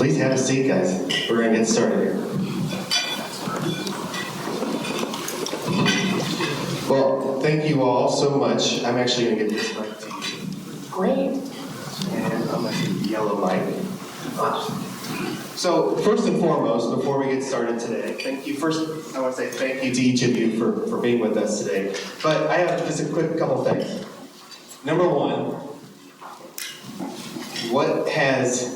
Please have a seat, guys. We're going to get started here. Well, thank you all so much. I'm actually going to get this mic to you. Great. And I'm going to get the yellow mic. So, first and foremost, before we get started today, thank you. First, I want to say thank you to each of you for being with us today. But I have just a quick couple things. Number one, what has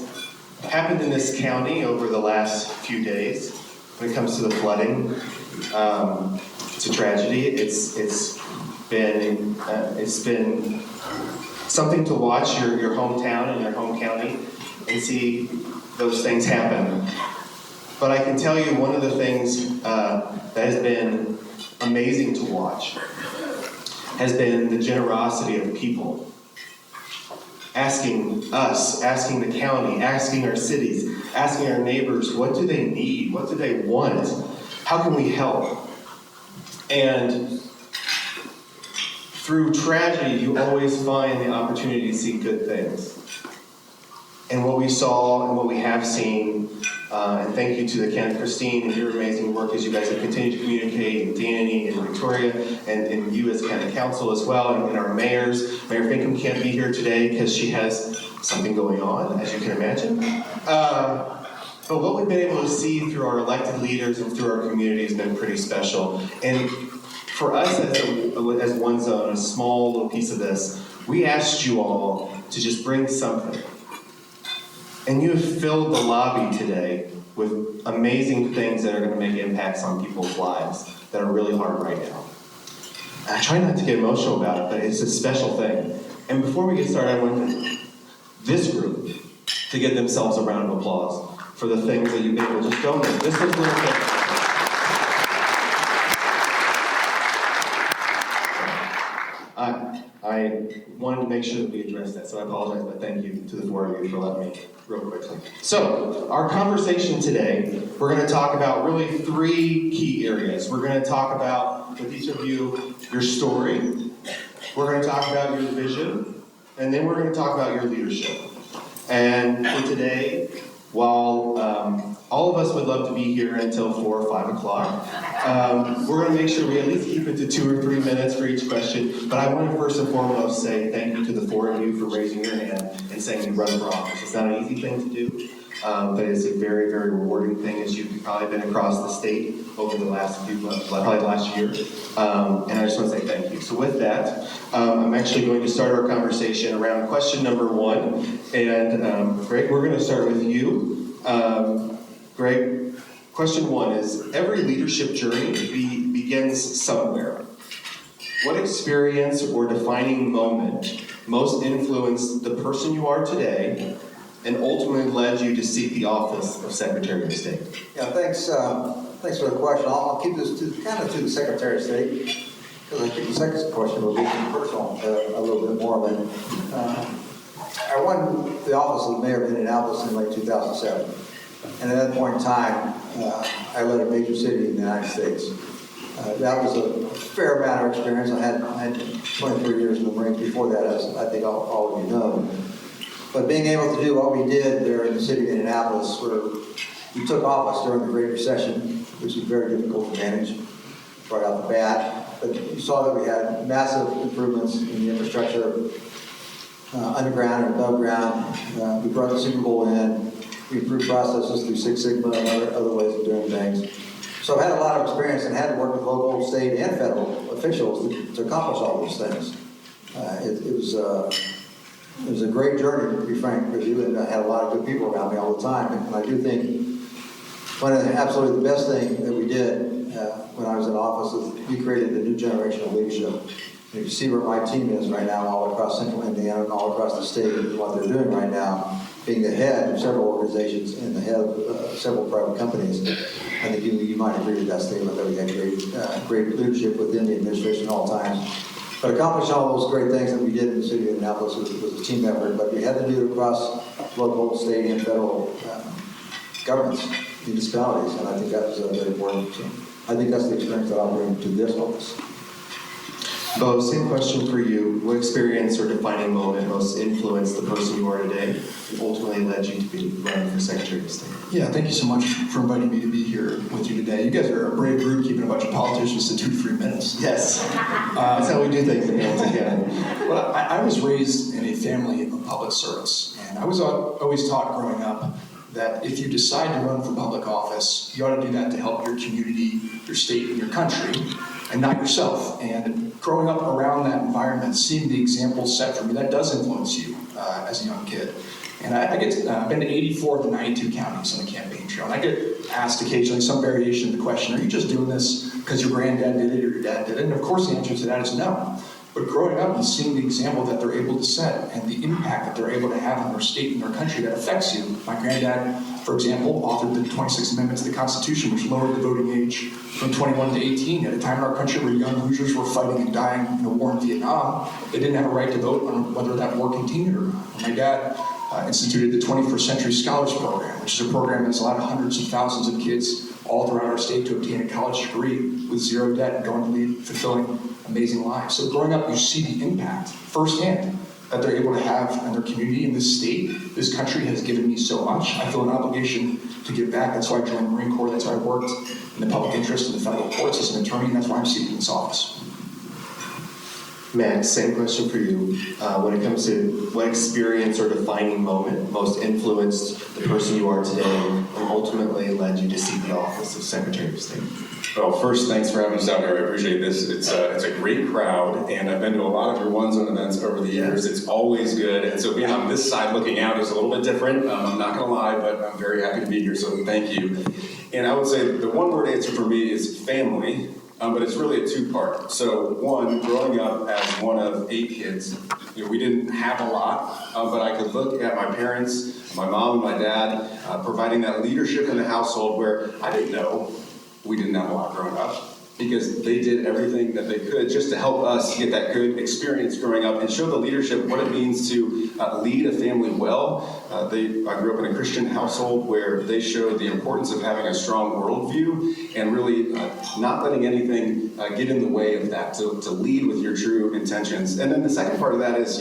happened in this county over the last few days when it comes to the flooding? It's a tragedy. It's been something to watch your hometown and your home county and see those things happen. But I can tell you one of the things that has been amazing to watch has been the generosity of people. Asking us, asking the county, asking our cities, asking our neighbors, what do they need? What do they want? How can we help? And through tragedy, you always find the opportunity to see good things. And what we saw and what we have seen, and thank you to the County Christine and your amazing work as you guys have continued to communicate, and Danny and Victoria, and you as County Council as well, and our mayors. Mayor Finkham can't be here today because she has something going on, as you can imagine. But what we've been able to see through our elected leaders and through our community has been pretty special. And for us as OneZone, a small little piece of this, we asked you all to just bring something. And you have filled the lobby today with amazing things that are going to make impacts on people's lives that are really hard right now. And I try not to get emotional about it, but it's a special thing. And before we get started, I want this group to give themselves a round of applause for the things that you've been able to just donate. This was little thing. I wanted to make sure that we addressed that, so I apologize, but thank you to the four of you for letting me real quickly. So, our conversation today, we're going to talk about really three key areas. We're going to talk about, with each of you, your story. We're going to talk about your vision, and then we're going to talk about your leadership. And for today, while all of us would love to be here until 4 or 5 o'clock, we're going to make sure we at least keep it to 2 or 3 minutes for each question. But I want to first and foremost say thank you to the four of you for raising your hand and saying you run for office. It's not an easy thing to do, but it's a very, very rewarding thing, as you've probably been across the state over the last few months, probably last year. And I just want to say thank you. So with that, I'm actually going to start our conversation around question number one. And Greg, we're going to start with you. Greg, question one is, every leadership journey begins somewhere. What experience or defining moment most influenced the person you are today and ultimately led you to seek the office of Secretary of State? Yeah, thanks for the question. I'll keep this to the Secretary of State, because I think the second question will be personal a little bit more. But I won the office of the mayor of Indianapolis in late 2007. And at that point in time, I led a major city in the United States. That was a fair amount of experience. I had 23 years in the Marines before that, as I think all of you know. But being able to do what we did there in the city of Indianapolis, where we took office during the Great Recession, which was very difficult to manage right out the bat. But you saw that we had massive improvements in the infrastructure, underground and above ground. We brought the Super Bowl in. We improved processes through Six Sigma and other ways of doing things. So I had a lot of experience and had to work with local, state, and federal officials to accomplish all those things. It was a great journey, to be frank with you, and I had a lot of good people around me all the time. And I do think one of the absolutely the best thing that we did when I was in office is we created a new generation of leadership. And if you see where my team is right now, all across central Indiana and all across the state, and what they're doing right now, being the head of several organizations and the head of several private companies, I think you might agree with that statement that we had great leadership within the administration at all times. But accomplishing all those great things that we did in the city of Indianapolis was a team effort, but we had to do it across local, state, and federal governments, municipalities, and I think that was very important. So I think that's the experience that I'll bring to this office. Bo, same question for you. What experience or defining moment most influenced the person you are today and ultimately led you to be running for Secretary of State? Yeah, thank you so much for inviting me to be here with you today. You guys are a brave group keeping a bunch of politicians to 2 to 3 minutes. Yes, that's how we do things in Hamilton County. Well, I was raised in a family of public service, and I was always taught growing up that if you decide to run for public office, you ought to do that to help your community, your state, and your country, and not yourself. And growing up around that environment, seeing the example set for me, that does influence you as a young kid. And I've been to 84 of the 92 counties on the campaign trail, and I get asked occasionally some variation of the question, are you just doing this because your granddad did it or your dad did it? And of course the answer to that is no. But growing up and seeing the example that they're able to set and the impact that they're able to have on their state and their country that affects you. My granddad, for example, authored the 26th Amendment to the Constitution, which lowered the voting age from 21 to 18 at a time in our country where young losers were fighting and dying in a war in Vietnam. They didn't have a right to vote on whether that war continued or not. My dad instituted the 21st Century Scholars Program, which is a program that's allowed hundreds of thousands of kids all throughout our state to obtain a college degree with zero debt and go on to lead fulfilling, amazing lives. So growing up, you see the impact firsthand that they're able to have in their community, in this state. This country has given me so much. I feel an obligation to give back. That's why I joined the Marine Corps. That's why I worked in the public interest in the federal courts as an attorney, and that's why I'm seeking this office. Max, same question for you. When it comes to what experience or defining moment most influenced the person you are today and ultimately led you to seek the office of Secretary of State? Well, first, thanks for having us out here. I appreciate this. It's a great crowd, and I've been to a lot of your OneZone events over the years. It's always good, and so being on this side looking out is a little bit different. I'm not going to lie, but I'm very happy to be here, so thank you. And I would say the one-word answer for me is family. But it's really a two-part. So one, growing up as one of 8 kids, we didn't have a lot, but I could look at my parents, my mom and my dad, providing that leadership in the household where I didn't know we didn't have a lot growing up, because they did everything that they could just to help us get that good experience growing up and show the leadership what it means to lead a family well. I grew up in a Christian household where they showed the importance of having a strong worldview and really not letting anything get in the way of that, to lead with your true intentions. And then the second part of that is,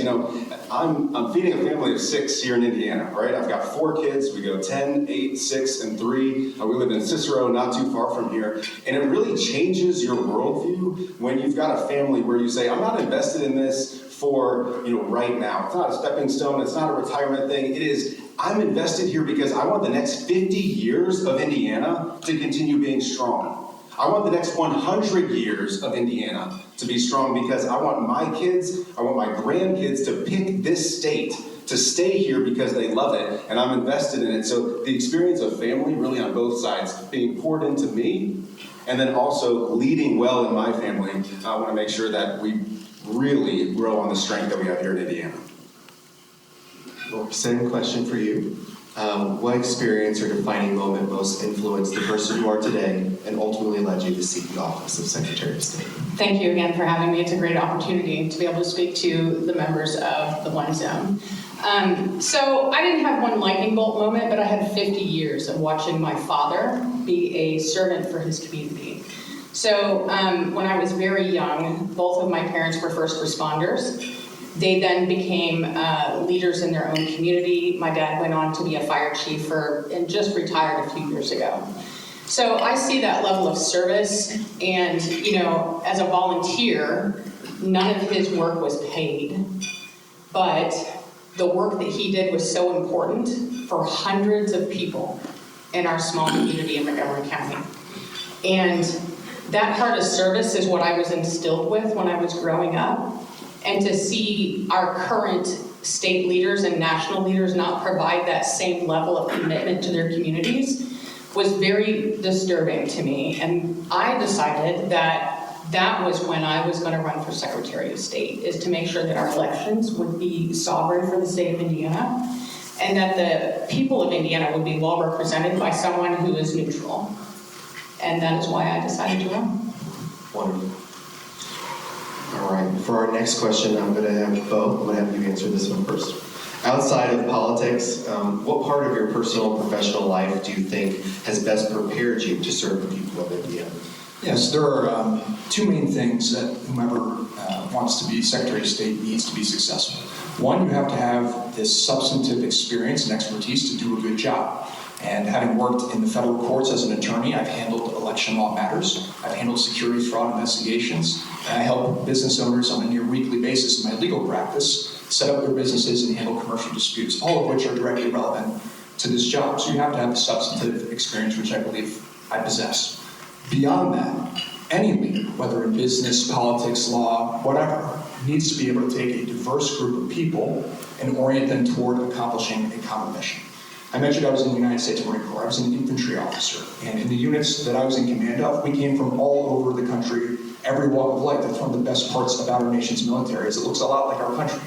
I'm feeding a family of 6 here in Indiana, right? I've got 4 kids. We go 10, 8, 6, and 3. We live in Cicero, not too far from here. And it really changes your worldview when you've got a family where you say, I'm not invested in this for, right now. It's not a stepping stone. It's not a retirement thing. It is, I'm invested here because I want the next 50 years of Indiana to continue being strong. I want the next 100 years of Indiana to be strong because I want my kids, I want my grandkids to pick this state, to stay here because they love it, and I'm invested in it. So the experience of family really on both sides being poured into me, and then also leading well in my family. I want to make sure that we really grow on the strength that we have here in Indiana. Well, same question for you. What experience or defining moment most influenced the person you are today and ultimately led you to seek the office of Secretary of State? Thank you again for having me. It's a great opportunity to be able to speak to the members of the OneZone. So I didn't have one lightning bolt moment, but I had 50 years of watching my father be a servant for his community. So when I was very young, both of my parents were first responders. They then became leaders in their own community. My dad went on to be a fire chief and just retired a few years ago. So I see that level of service, and as a volunteer, none of his work was paid, but the work that he did was so important for hundreds of people in our small community in Montgomery County. And that heart of service is what I was instilled with when I was growing up. And to see our current state leaders and national leaders not provide that same level of commitment to their communities was very disturbing to me. And I decided that was when I was going to run for Secretary of State, is to make sure that our elections would be sovereign for the state of Indiana, and that the people of Indiana would be well represented by someone who is neutral. And that is why I decided to run. Wonderful. All right, for our next question, I'm going to have Bo. I'm going to have you answer this one first. Outside of politics, what part of your personal and professional life do you think has best prepared you to serve the people of Indiana? Yes, there are two main things that whomever wants to be Secretary of State needs to be successful. One, you have to have this substantive experience and expertise to do a good job. And having worked in the federal courts as an attorney, I've handled election law matters, I've handled securities fraud investigations, and I help business owners on a near weekly basis in my legal practice set up their businesses and handle commercial disputes, all of which are directly relevant to this job. So you have to have the substantive experience, which I believe I possess. Beyond that, any leader, whether in business, politics, law, whatever, needs to be able to take a diverse group of people and orient them toward accomplishing a common mission. I mentioned I was in the United States Marine Corps. I was an infantry officer. And in the units that I was in command of, we came from all over the country, every walk of life. That's one of the best parts about our nation's military is it looks a lot like our country.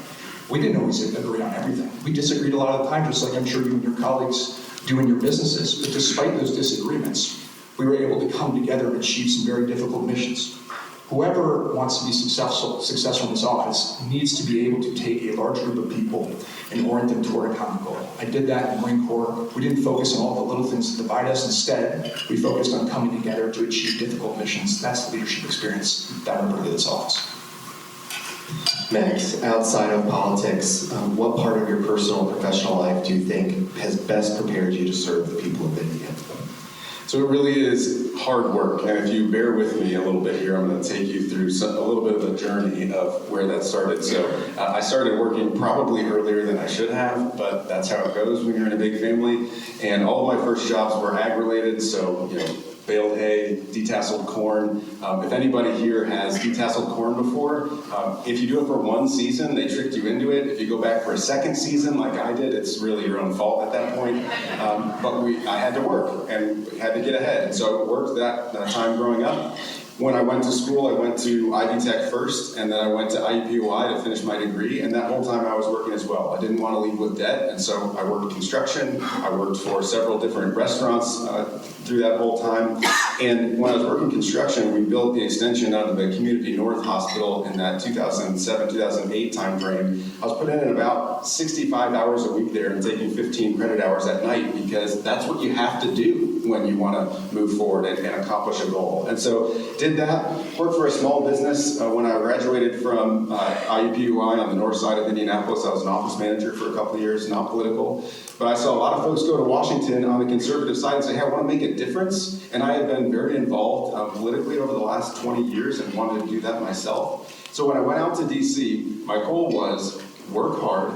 We didn't always agree on everything. We disagreed a lot of the time, just like I'm sure you and your colleagues do in your businesses. But despite those disagreements, we were able to come together and achieve some very difficult missions. Whoever wants to be successful in this office needs to be able to take a large group of people and orient them toward a common goal. I did that in the Marine Corps. We didn't focus on all the little things that divide us. Instead, we focused on coming together to achieve difficult missions. That's the leadership experience that I bring to this office. Max, outside of politics, what part of your personal and professional life do you think has best prepared you to serve the people of India? So it really is hard work, and if you bear with me a little bit here, I'm going to take you through a little bit of a journey of where that started. So I started working probably earlier than I should have, but that's how it goes when you're in a big family. And all of my first jobs were ag-related, so baled hay, detasseled corn. If anybody here has detasseled corn before, if you do it for one season, they tricked you into it. If you go back for a second season, like I did, it's really your own fault at that point. But I had to work and had to get ahead. And so I worked that time growing up. When I went to school, I went to Ivy Tech first, and then I went to IUPUI to finish my degree, and that whole time I was working as well. I didn't want to leave with debt, and so I worked construction. I worked for several different restaurants through that whole time. And when I was working construction, we built the extension out of the Community North Hospital in that 2007, 2008 time frame. I was putting in about 65 hours a week there and taking 15 credit hours at night because that's what you have to do when you want to move forward and accomplish a goal. And so did that, worked for a small business. When I graduated from IUPUI on the north side of Indianapolis, I was an office manager for a couple of years, not political. But I saw a lot of folks go to Washington on the conservative side and say, hey, I want to make a difference. And I have been very involved politically over the last 20 years and wanted to do that myself. So when I went out to DC, my goal was work hard,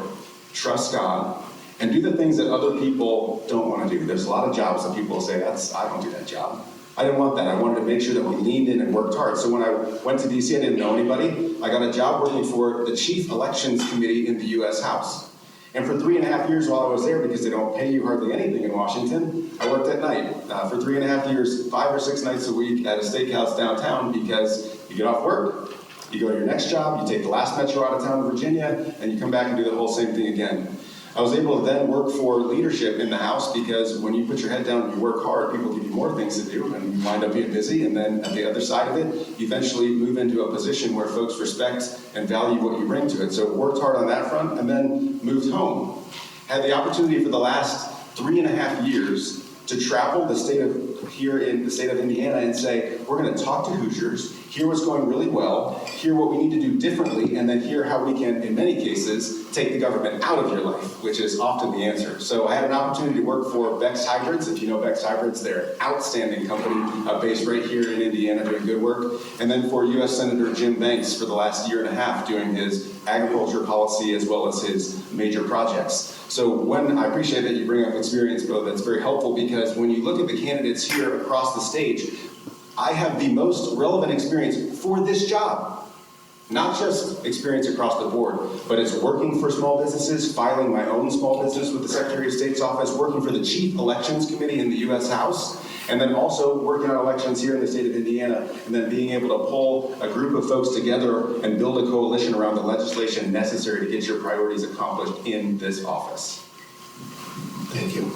trust God, and do the things that other people don't want to do. There's a lot of jobs that people say, I don't do that job. I didn't want that. I wanted to make sure that we leaned in and worked hard. So when I went to DC, I didn't know anybody. I got a job working for the Chief Elections Committee in the U.S. House. And for 3.5 years while I was there, because they don't pay you hardly anything in Washington, I worked at night. For 3.5 years, 5 or 6 nights a week at a steakhouse downtown, because you get off work, you go to your next job, you take the last metro out of town to Virginia, and you come back and do the whole same thing again. I was able to then work for leadership in the House because when you put your head down and you work hard, people give you more things to do and you wind up being busy. And then at the other side of it, you eventually move into a position where folks respect and value what you bring to it. So worked hard on that front and then moved home. Had the opportunity for the last 3.5 years to travel here in the state of Indiana and say, we're going to talk to Hoosiers, hear what's going really well, hear what we need to do differently, and then hear how we can, in many cases, take the government out of your life, which is often the answer. So I had an opportunity to work for Beck's Hybrids. If you know Beck's Hybrids, they're an outstanding company based right here in Indiana doing good work. And then for U.S. Senator Jim Banks for the last 1.5 years doing his agriculture policy as well as his major projects. So I appreciate that you bring up experience, Bo. That's very helpful because when you look at the candidates here across the stage, I have the most relevant experience for this job. Not just experience across the board, but it's working for small businesses, filing my own small business with the Secretary of State's office, working for the Chief Elections Committee in the U.S. House, and then also working on elections here in the state of Indiana, and then being able to pull a group of folks together and build a coalition around the legislation necessary to get your priorities accomplished in this office. Thank you.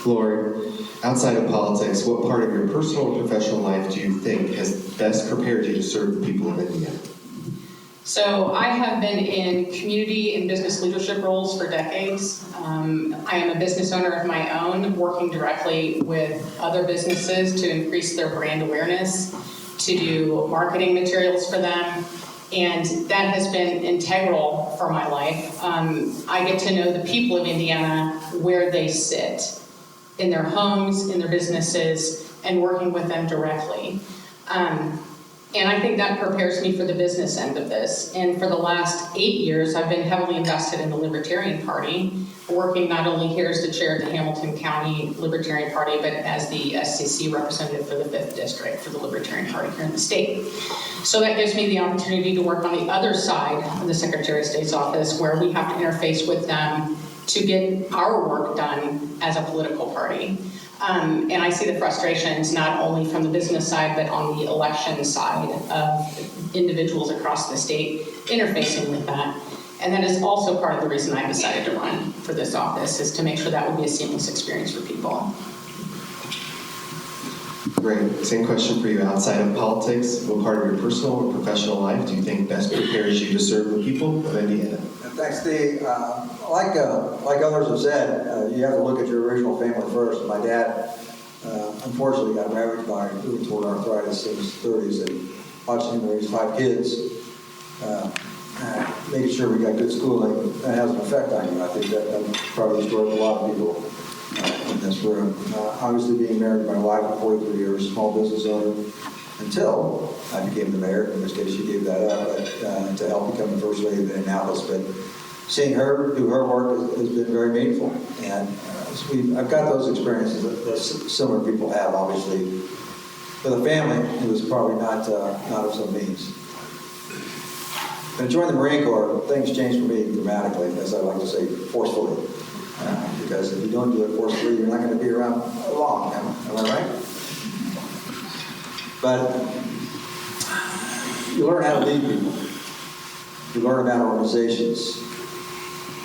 Lori, outside of politics, what part of your personal and professional life do you think has best prepared you to serve the people of Indiana? So I have been in community and business leadership roles for decades. I am a business owner of my own, working directly with other businesses to increase their brand awareness. to do marketing materials for them, and that has been integral for my life. I get to know the people of Indiana where they sit, in their homes, in their businesses, and working with them directly. And I think that prepares me for the business end of this. And for the last 8 years, I've been heavily invested in the Libertarian Party, working not only here as the chair of the Hamilton County Libertarian Party, but as the SCC representative for the 5th District for the Libertarian Party here in the state. So that gives me the opportunity to work on the other side of the Secretary of State's office, where we have to interface with them to get our work done as a political party. And I see the frustrations not only from the business side, but on the election side of individuals across the state interfacing with that. And that is also part of the reason I decided to run for this office, is to make sure that would be a seamless experience for people. Great. Same question for you. Outside of politics, what part of your personal or professional life do you think best prepares you to serve the people of Indiana? Thanks, Steve. Like others have said, you have to look at your original family first. My dad, unfortunately, got ravaged by rheumatoid arthritis in his 30s, and watching him raise 5 kids, making sure we got good schooling, that has an effect on you. I think that's probably the story of a lot of people in this room. Obviously, being married to my wife for 43 years, small business owner, until I became the mayor, in which case she gave that up to help become the first lady of Indianapolis. But seeing her do her work has been very meaningful. And I've got those experiences that similar people have, obviously. With a family, it was probably not of some means. When I joined the Marine Corps, things changed for me dramatically, as I like to say, forcefully. Because if you don't do it forcefully, you're not going to be around long. Am I right? But you learn how to lead people. You learn about organizations.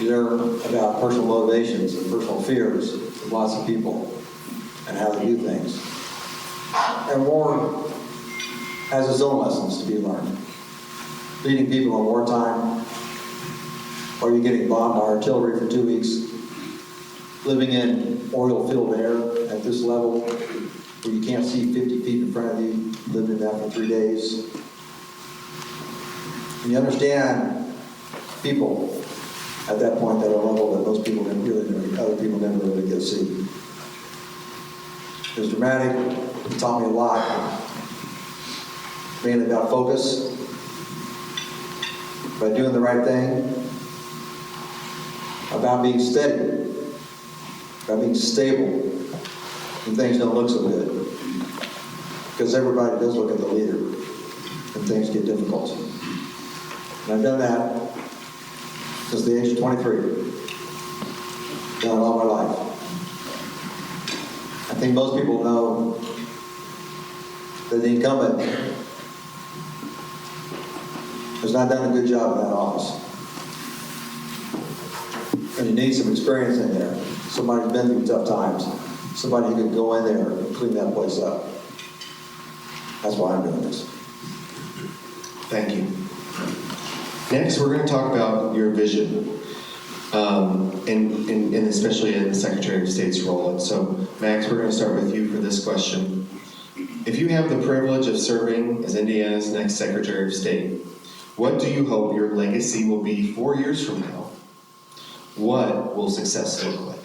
You learn about personal motivations and personal fears of lots of people and how they do things. And war has its own lessons to be learned. Leading people in wartime, or you're getting bombed by artillery for 2 weeks, living in oil-filled air at this level, where you can't see 50 feet in front of you, living in that for 3 days. And you understand people at that point at a level that most people never really, other people never really get to see. It was dramatic. It taught me a lot, mainly about focus, about doing the right thing, about being steady, about being stable when things don't look so good. Because everybody does look at the leader when things get difficult. And I've done that since the age of 23. Done it all my life. I think most people know that the incumbent has not done a good job in that office. And you need some experience in there. Somebody who's been through tough times. Somebody who can go in there and clean that place up. That's why I'm doing this. Thank you. Next, we're going to talk about your vision, and especially in the Secretary of State's role. And so, Max, we're going to start with you for this question. If you have the privilege of serving as Indiana's next Secretary of State, what do you hope your legacy will be 4 years from now? What will success look like?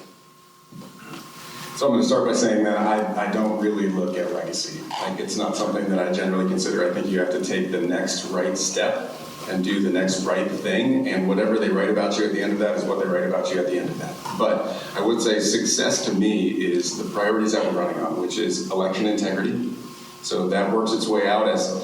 So I'm going to start by saying that I don't really look at legacy. Like, it's not something that I generally consider. I think you have to take the next right step and do the next right thing, and whatever they write about you at the end of that is what they write about you at the end of that. But I would say success to me is the priorities that we're running on, which is election integrity. So that works its way out as,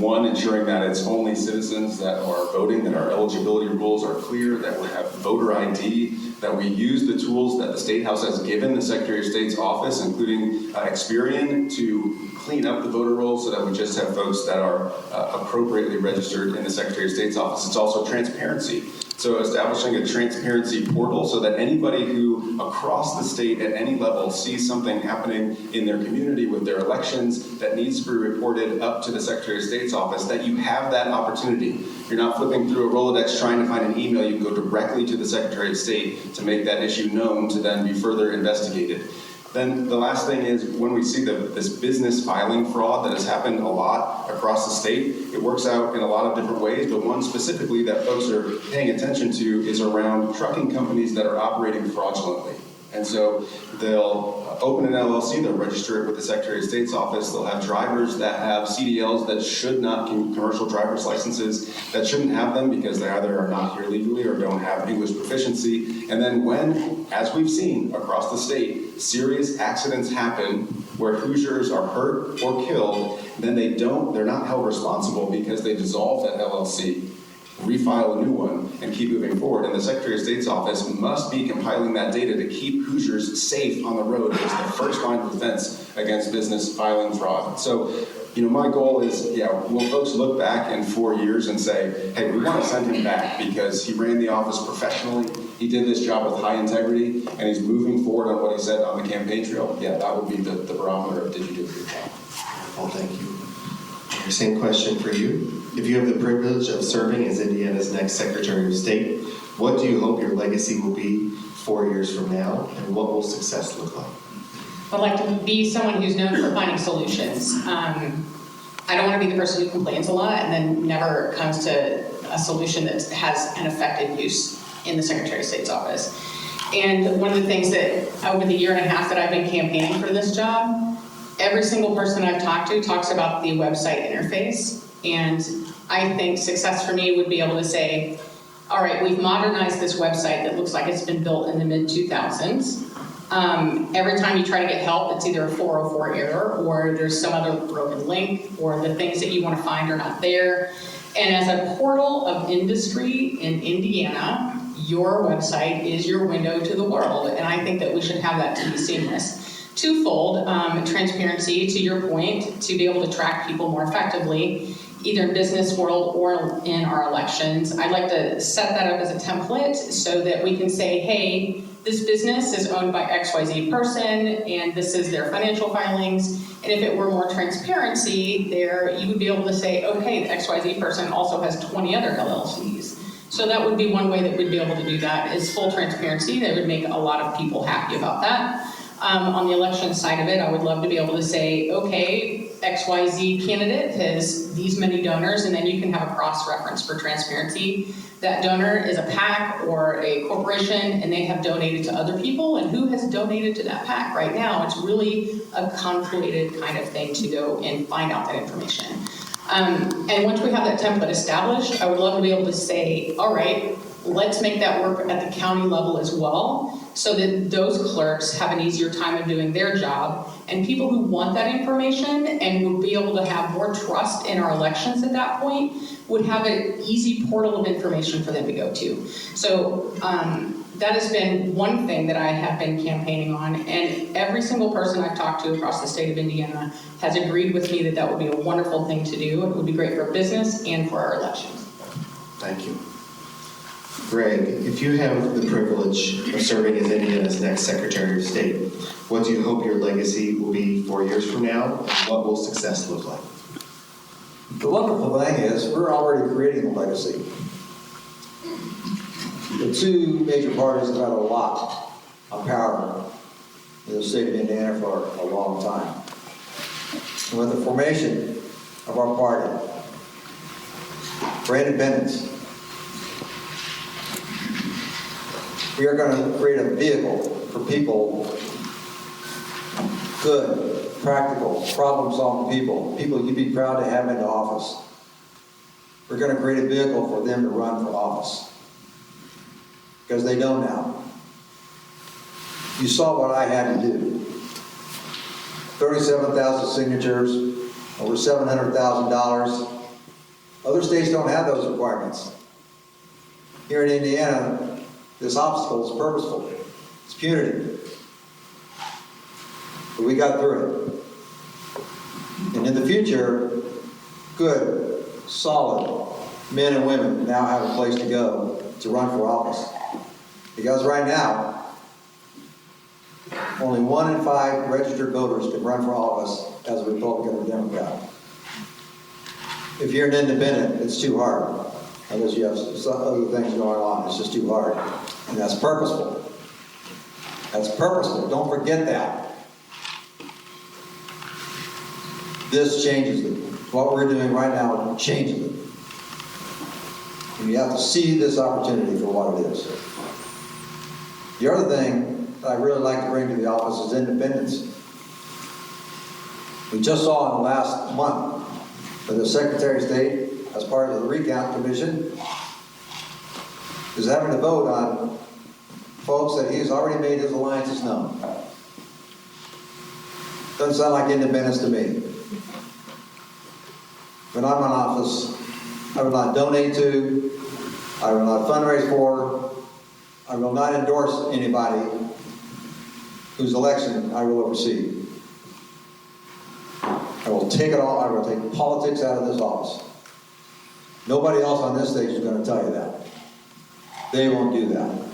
one, ensuring that it's only citizens that are voting, that our eligibility rules are clear, that we have voter ID, that we use the tools that the State House has given the Secretary of State's office, including Experian, to clean up the voter rolls so that we just have folks that are appropriately registered in the Secretary of State's office. It's also transparency. So establishing a transparency portal so that anybody who across the state at any level sees something happening in their community with their elections that needs to be reported up to the Secretary of State's office, that you have that opportunity. You're not flipping through a Rolodex trying to find an email. You can go directly to the Secretary of State to make that issue known to then be further investigated. Then the last thing is when we see this business filing fraud that has happened a lot across the state, it works out in a lot of different ways, but one specifically that folks are paying attention to is around trucking companies that are operating fraudulently. And so they'll open an LLC, they'll register it with the Secretary of State's office, they'll have drivers that have CDLs that should not, commercial driver's licenses, that shouldn't have them because they either are not here legally or don't have English proficiency. And then when, as we've seen across the state, serious accidents happen where Hoosiers are hurt or killed, then they're not held responsible because they dissolve that LLC, refile a new one, and keep moving forward. And the Secretary of State's office must be compiling that data to keep Hoosiers safe on the road as the first line of defense against business filing fraud. So, my goal is, will folks look back in 4 years and say, hey, we want to send him back because he ran the office professionally, he did this job with high integrity, and he's moving forward on what he said on the campaign trail? Yeah, that would be the barometer of did you do a good job. Well, thank you. Same question for you. If you have the privilege of serving as Indiana's next Secretary of State, what do you hope your legacy will be 4 years from now, and what will success look like? I'd like to be someone who's known for finding solutions. I don't want to be the person who complains a lot and then never comes to a solution that has an effective use in the Secretary of State's office. And one of the things that over the year and a half that I've been campaigning for this job, every single person I've talked to talks about the website interface. And I think success for me would be able to say, all right, we've modernized this website that looks like it's been built in the mid-2000s. Every time you try to get help, it's either a 404 error or there's some other broken link or the things that you want to find are not there. And as a portal of industry in Indiana, your website is your window to the world. And I think that we should have that to be seamless. Twofold, transparency, to your point, to be able to track people more effectively, either in business world or in our elections. I'd like to set that up as a template so that we can say, hey, this business is owned by XYZ person, and this is their financial filings. And if it were more transparency there, you would be able to say, okay, the XYZ person also has 20 other LLCs. So that would be one way that we'd be able to do that, is full transparency. That would make a lot of people happy about that. On the election side of it, I would love to be able to say, okay, XYZ candidate has these many donors, and then you can have a cross-reference for transparency. That donor is a PAC or a corporation, and they have donated to other people, and who has donated to that PAC right now? It's really a conflated kind of thing to go and find out that information. And once we have that template established, I would love to be able to say, all right, let's make that work at the county level as well, so that those clerks have an easier time of doing their job, and people who want that information and would be able to have more trust in our elections at that point would have an easy portal of information for them to go to. So that has been one thing that I have been campaigning on, and every single person I've talked to across the state of Indiana has agreed with me that that would be a wonderful thing to do. It would be great for business and for our elections. Thank you. Greg, if you have the privilege of serving as Indiana's next Secretary of State, what do you hope your legacy will be 4 years from now, and what will success look like? The wonderful thing is we're already creating a legacy. The two major parties have had a lot of power in the state of Indiana for a long time. And with the formation of our party for independence, we are going to create a vehicle for people, good, practical, problem-solving people you'd be proud to have into office. We're going to create a vehicle for them to run for office, because they know now. You saw what I had to do. 37,000 signatures, over $700,000. Other states don't have those requirements. Here in Indiana, this obstacle is purposeful. It's punitive. But we got through it. And in the future, good, solid men and women now have a place to go to run for office. Because right now, only 1 in 5 registered voters can run for office as a Republican or Democrat. If you're an independent, it's too hard. Unless you have some other things going on, it's just too hard. And that's purposeful. That's purposeful. Don't forget that. This changes it. What we're doing right now changes it. And you have to see this opportunity for what it is. The other thing that I really like to bring to the office is independence. We just saw in the last month that the Secretary of State, as part of the recount commission, is having to vote on folks that he's already made his alliances known. Doesn't sound like independence to me. When I'm in office, I will not donate to, I will not fundraise for, I will not endorse anybody whose election I will oversee. I will take it all, I will take politics out of this office. Nobody else on this stage is going to tell you that. They won't do that.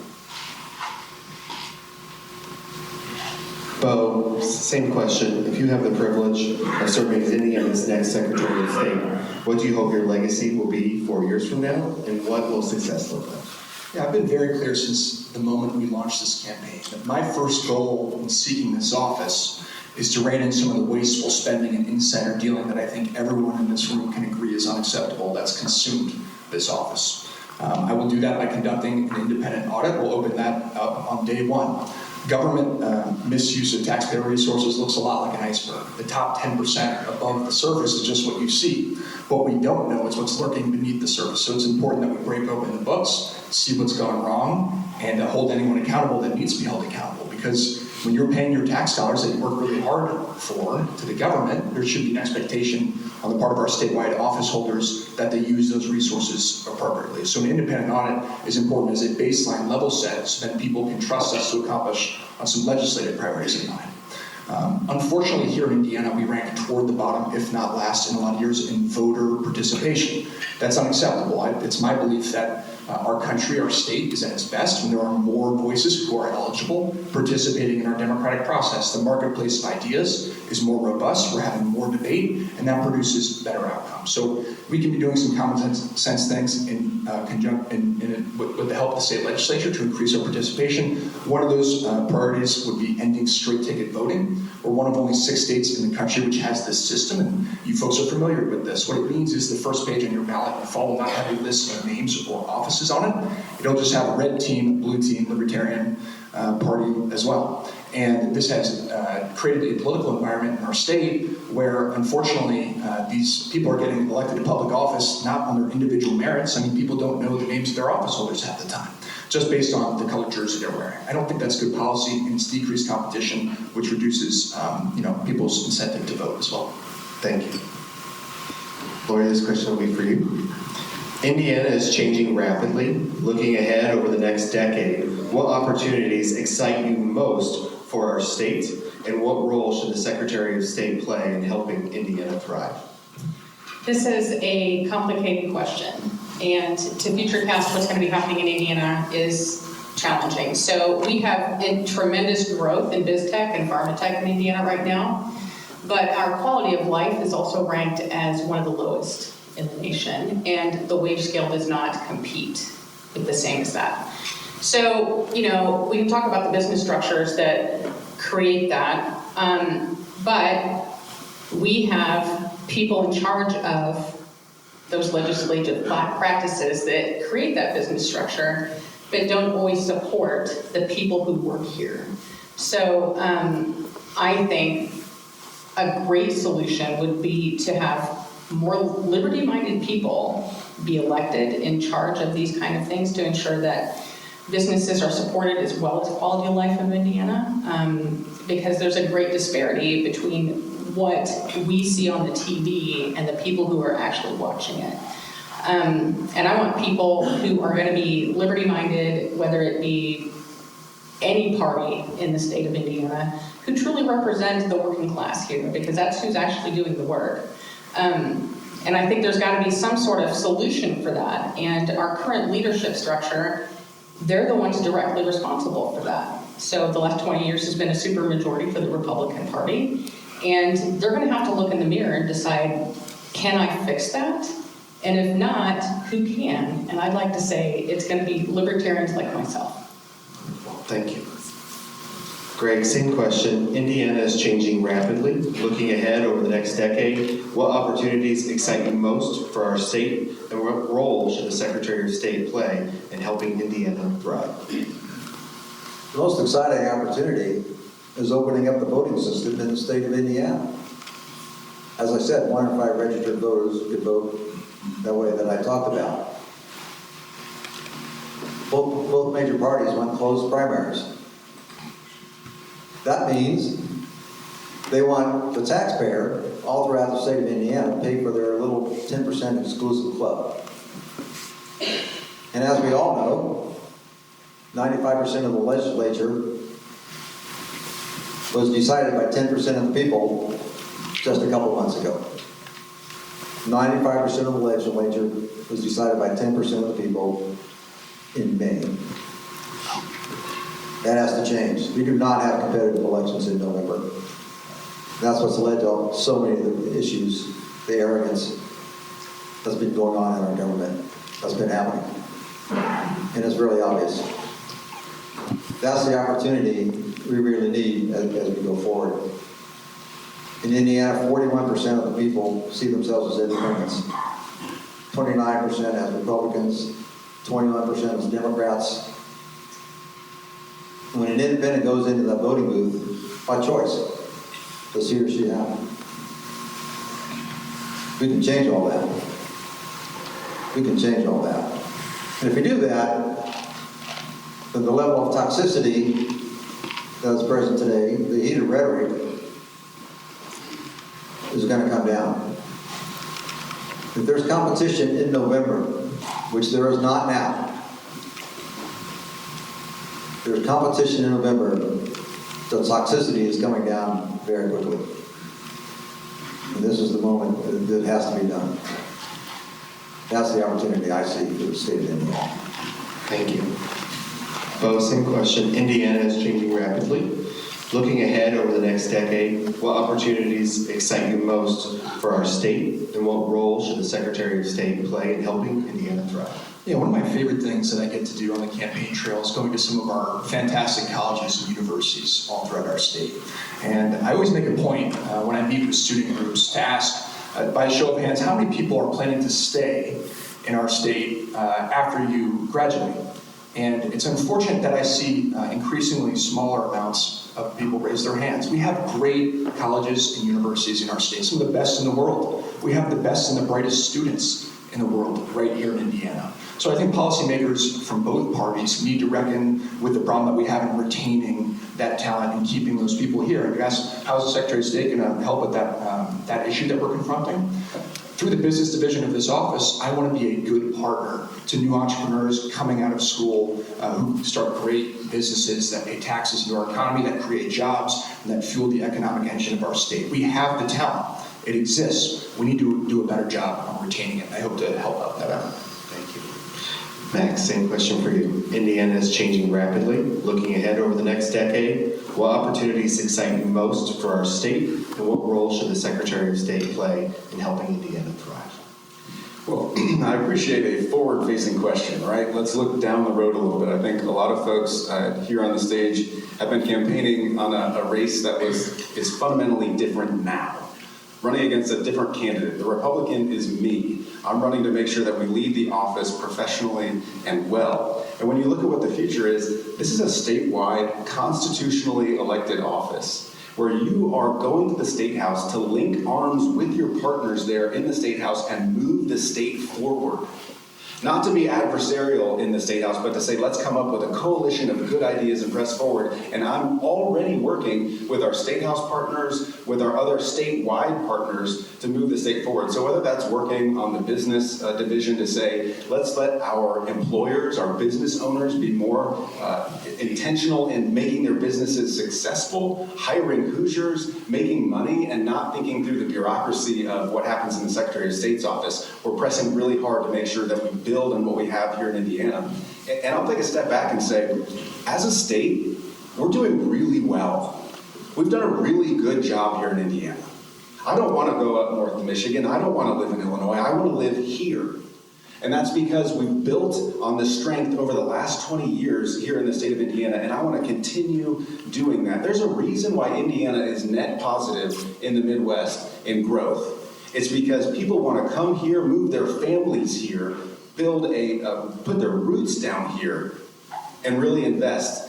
Bo, same question. If you have the privilege of serving as Indiana's next Secretary of State, what do you hope your legacy will be 4 years from now, and what will success look like? Yeah, I've been very clear since the moment we launched this campaign that my first goal in seeking this office is to rein in some of the wasteful spending and insider dealing that I think everyone in this room can agree is unacceptable that's consumed this office. I will do that by conducting an independent audit. We'll open that up on day one. Government misuse of taxpayer resources looks a lot like an iceberg. The top 10% above the surface is just what you see. What we don't know is what's lurking beneath the surface. So it's important that we break open the books, see what's going wrong, and hold anyone accountable that needs to be held accountable. Because when you're paying your tax dollars that you work really hard for to the government, there should be an expectation on the part of our statewide office holders that they use those resources appropriately. So an independent audit is important as a baseline level set so that people can trust us to accomplish on some legislative priorities in mind. Unfortunately, here in Indiana, we rank toward the bottom, if not last, in a lot of years in voter participation. That's unacceptable. It's my belief that our country, our state, is at its best when there are more voices who are eligible participating in our democratic process. The marketplace of ideas is more robust, we're having more debate, and that produces better outcomes. So we can be doing some common sense things in with the help of the state legislature to increase our participation. One of those priorities would be ending straight ticket voting. We're one of only 6 states in the country which has this system, and you folks are familiar with this. What it means is the first page on your ballot in fall will not have a list of names or offices on it. It'll just have a red team, blue team, Libertarian Party as well. And this has created a political environment in our state where, unfortunately, these people are getting elected to public office not on their individual merits. I mean, people don't know the names of their office holders half the time, just based on the colored jersey they're wearing. I don't think that's good policy, and it's decreased competition, which reduces, people's incentive to vote as well. Thank you. Lori, this question will be for you. Indiana is changing rapidly. Looking ahead over the next decade, what opportunities excite you most for our state, and what role should the Secretary of State play in helping Indiana thrive? This is a complicated question, and to futurecast what's going to be happening in Indiana is challenging. So we have tremendous growth in biz tech and pharma tech in Indiana right now, but our quality of life is also ranked as one of the lowest in the nation, and the wage scale does not compete with the same as that. So, we can talk about the business structures that create that, but we have people in charge of those legislative practices that create that business structure, but don't always support the people who work here. So I think a great solution would be to have more liberty-minded people be elected in charge of these kind of things to ensure that businesses are supported as well as quality of life in Indiana, because there's a great disparity between what we see on the TV and the people who are actually watching it. And I want people who are going to be liberty-minded, whether it be any party in the state of Indiana, who truly represent the working class here, because that's who's actually doing the work. And I think there's got to be some sort of solution for that. And our current leadership structure, they're the ones directly responsible for that. So the last 20 years has been a supermajority for the Republican Party. And they're going to have to look in the mirror and decide, can I fix that? And if not, who can? And I'd like to say it's going to be libertarians like myself. Thank you. Greg, same question. Indiana is changing rapidly. Looking ahead over the next decade, what opportunities excite you most for our state, and what role should the Secretary of State play in helping Indiana thrive? The most exciting opportunity is opening up the voting system in the state of Indiana. As I said, 1 in 5 registered voters could vote that way that I talked about. Both major parties went closed primaries. That means they want the taxpayer all throughout the state of Indiana to pay for their little 10% exclusive club. And as we all know, 95% of the legislature was decided by 10% of the people just a couple months ago. 95% of the legislature was decided by 10% of the people in May. That has to change. We do not have competitive elections in November. That's what's led to so many of the issues, the arrogance that's been going on in our government, that's been happening. And it's really obvious. That's the opportunity we really need as we go forward. In Indiana, 41% of the people see themselves as independents, 29% as Republicans, 21% as Democrats. When an independent goes into that voting booth, by choice, does he or she have? We can change all that. We can change all that. And if we do that, then the level of toxicity that's present today, the heated rhetoric, is going to come down. If there's competition in November, which there is not now, there's competition in November, the toxicity is coming down very quickly. And this is the moment that has to be done. That's the opportunity I see for the state of Indiana. Thank you. Bo, same question. Indiana is changing rapidly. Looking ahead over the next decade, what opportunities excite you most for our state, and what role should the Secretary of State play in helping Indiana thrive? Yeah, one of my favorite things that I get to do on the campaign trail is going to some of our fantastic colleges and universities all throughout our state. And I always make a point when I meet with student groups to ask, by a show of hands, how many people are planning to stay in our state after you graduate? And it's unfortunate that I see increasingly smaller amounts of people raise their hands. We have great colleges and universities in our state, some of the best in the world. We have the best and the brightest students in the world right here in Indiana. So I think policymakers from both parties need to reckon with the problem that we have in retaining that talent and keeping those people here. And you ask, how is the Secretary of State going to help with that issue that we're confronting? Through the business division of this office, I want to be a good partner to new entrepreneurs coming out of school who start great businesses that pay taxes into our economy, that create jobs, and that fuel the economic engine of our state. We have the talent. It exists. We need to do a better job on retaining it. I hope to help out that out. Thank you. Max, same question for you. Indiana is changing rapidly. Looking ahead over the next decade, what opportunities excite you most for our state, and what role should the Secretary of State play in helping Indiana thrive? Well, I appreciate a forward-facing question, right? Let's look down the road a little bit. I think a lot of folks here on the stage have been campaigning on a race that is fundamentally different now. Running against a different candidate. The Republican is me. I'm running to make sure that we lead the office professionally and well. And when you look at what the future is, this is a statewide, constitutionally elected office where you are going to the State House to link arms with your partners there in the State House and move the state forward. Not to be adversarial in the State House, but to say, let's come up with a coalition of good ideas and press forward. And I'm already working with our State House partners, with our other statewide partners to move the state forward. So whether that's working on the business division to say, let's let our employers, our business owners be more intentional in making their businesses successful, hiring Hoosiers, making money, and not thinking through the bureaucracy of what happens in the Secretary of State's office. We're pressing really hard to make sure that we build on what we have here in Indiana. And I'll take a step back and say, as a state, we're doing really well. We've done a really good job here in Indiana. I don't want to go up north to Michigan. I don't want to live in Illinois. I want to live here. And that's because we've built on the strength over the last 20 years here in the state of Indiana, and I want to continue doing that. There's a reason why Indiana is net positive in the Midwest in growth. It's because people want to come here, move their families here, put their roots down here, and really invest.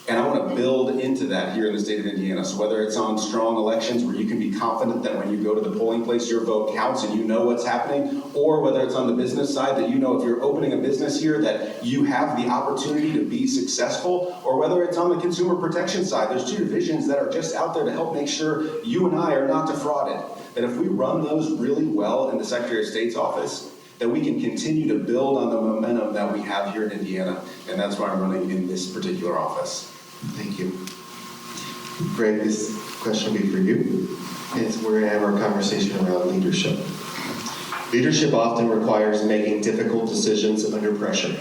And I want to build into that here in the state of Indiana. So whether it's on strong elections where you can be confident that when you go to the polling place, your vote counts and you know what's happening, or whether it's on the business side that you know if you're opening a business here that you have the opportunity to be successful, or whether it's on the consumer protection side. There's two divisions that are just out there to help make sure you and I are not defrauded. That if we run those really well in the Secretary of State's office, that we can continue to build on the momentum that we have here in Indiana. And that's why I'm running in this particular office. Thank you. Greg, this question will be for you. We're going to have our conversation around leadership. Leadership often requires making difficult decisions under pressure.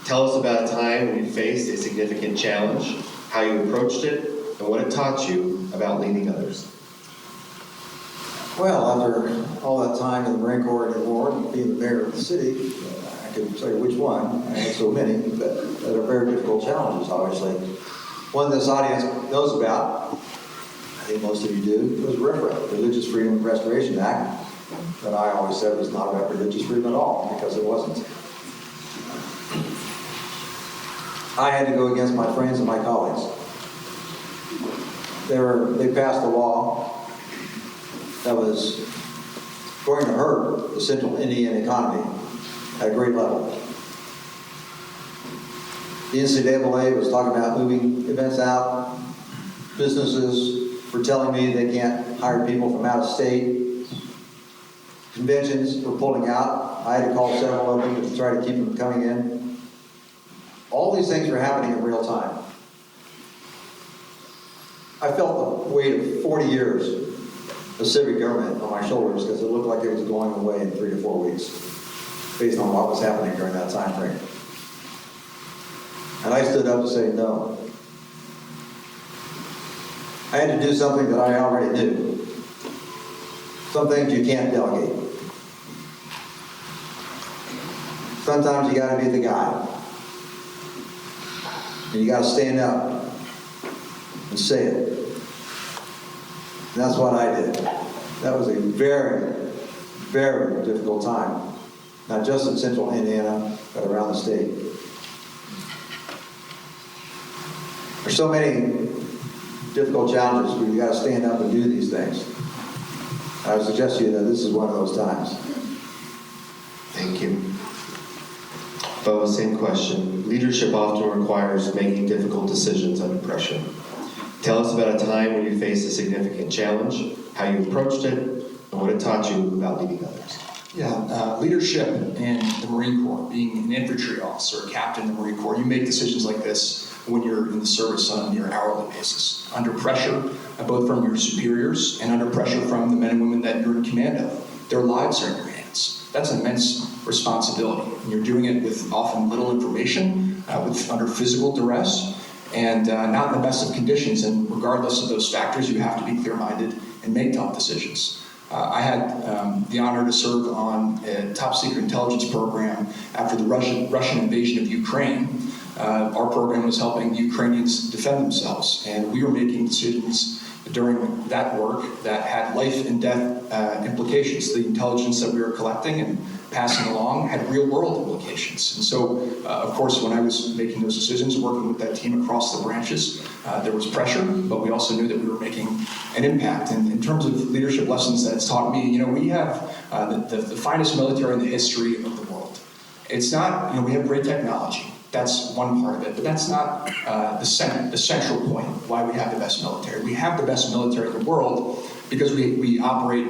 Tell us about a time when you faced a significant challenge, how you approached it, and what it taught you about leading others. Well, after all that time in the Marine Corps and the war and being the mayor of the city, I could tell you which one. I had so many that are very difficult challenges, obviously. One this audience knows about, I think most of you do, was RFRA, Religious Freedom Restoration Act, that I always said was not about religious freedom at all, because it wasn't. I had to go against my friends and my colleagues. They passed a law that was going to hurt the central Indian economy at a great level. The NCAA was talking about moving events out. Businesses were telling me they can't hire people from out of state. Conventions were pulling out. I had to call several of them to try to keep them coming in. All these things were happening in real time. I felt the weight of 40 years of civic government on my shoulders because it looked like it was going away in 3 to 4 weeks based on what was happening during that time frame. And I stood up to say no. I had to do something that I already knew. Some things you can't delegate. Sometimes you gotta be the guy. And you gotta stand up and say it. And that's what I did. That was a very, very difficult time. Not just in central Indiana, but around the state. There's so many difficult challenges where you got to stand up and do these things. I would suggest to you that this is one of those times. Thank you. Bo, same question. Leadership often requires making difficult decisions under pressure. Tell us about a time when you faced a significant challenge, how you approached it, and what it taught you about leading others. Yeah, leadership in the Marine Corps, being an infantry officer, a captain in the Marine Corps, you make decisions like this when you're in the service on your hourly basis, under pressure, both from your superiors and under pressure from the men and women that you're in command of. Their lives are in your hands. That's immense responsibility. And you're doing it with often little information, under physical duress, and not in the best of conditions. And regardless of those factors, you have to be clear-minded and make tough decisions. I had the honor to serve on a top-secret intelligence program after the Russian invasion of Ukraine. Our program was helping the Ukrainians defend themselves, and we were making decisions during that work that had life and death implications. The intelligence that we were collecting and passing along had real-world implications. And so, of course, when I was making those decisions, working with that team across the branches, there was pressure, but we also knew that we were making an impact. And in terms of leadership lessons that it's taught me, we have the finest military in the history of the world. It's not, we have great technology. That's one part of it, but that's not the central point why we have the best military. We have the best military in the world because we operate